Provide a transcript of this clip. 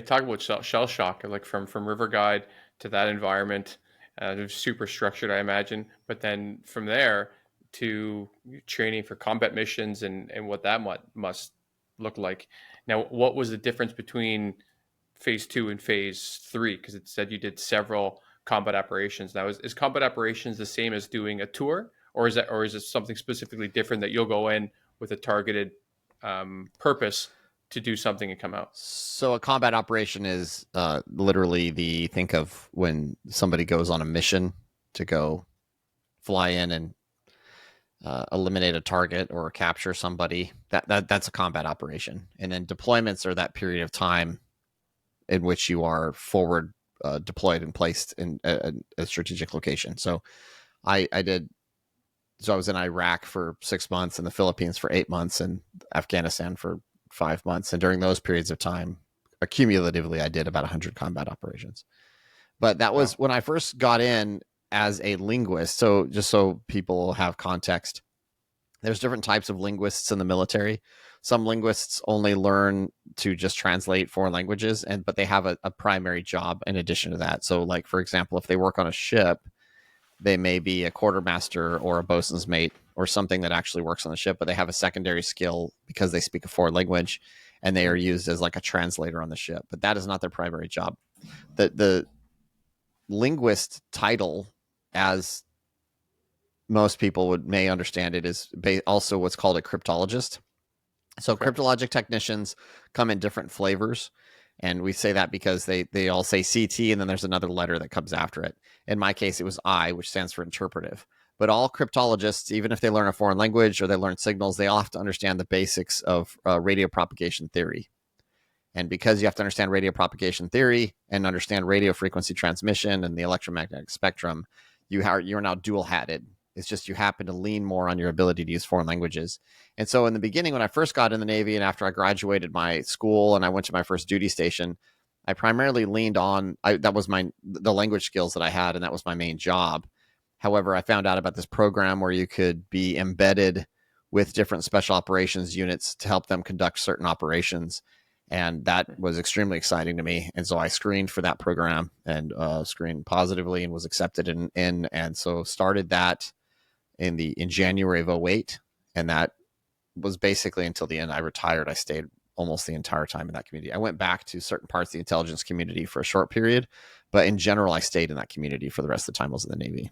talk about shell shock, like from River Guide to that environment. It was super structured, I imagine. But then from there to training for combat missions and what that must look like. Now, what was the difference between phase two and phase three? Because it said you did several combat operations. Now, is combat operations the same as doing a tour, or is it something specifically different that you'll go in with a targeted purpose to do something and come out? So a combat operation is literally think of when somebody goes on a mission to go fly in and eliminate a target or capture somebody. That's a combat operation. And then deployments are that period of time in which you are forward deployed and placed in a strategic location. So I did. So I was in Iraq for 6 months, and the Philippines for 8 months, and Afghanistan for 5 months. And during those periods of time, accumulatively, I did about 100 combat operations. But that was Wow. when I first got in as a linguist. So just so people have context, there's different types of linguists in the military. Some linguists only learn to just translate foreign languages, but they have a primary job in addition to that. So, like, for example, if they work on a ship, they may be a quartermaster or a bosun's mate or something that actually works on the ship, but they have a secondary skill because they speak a foreign language, and they are used as like a translator on the ship. But that is not their primary job. The linguist title, as most people may understand it, is also what's called a cryptologist. So Correct. cryptologic technicians come in different flavors. And we say that because they all say CT, and then there's another letter that comes after it. In my case, it was I, which stands for interpretive. But all cryptologists, even if they learn a foreign language or they learn signals, they all have to understand the basics of radio propagation theory. And because you have to understand radio propagation theory and understand radio frequency transmission and the electromagnetic spectrum, you're now dual hatted. It's just you happen to lean more on your ability to use foreign languages. And so in the beginning, when I first got in the Navy and after I graduated my school and I went to my first duty station, I primarily leaned on that was the language skills that I had, and that was my main job. However, I found out about this program where you could be embedded with different special operations units to help them conduct certain operations. And that was extremely exciting to me. And so I screened for that program and screened positively and was accepted in. And so started that in January of 08. And that was basically until the end. I retired. I stayed almost the entire time in that community. I went back to certain parts of the intelligence community for a short period, but in general, I stayed in that community for the rest of the time I was in the Navy.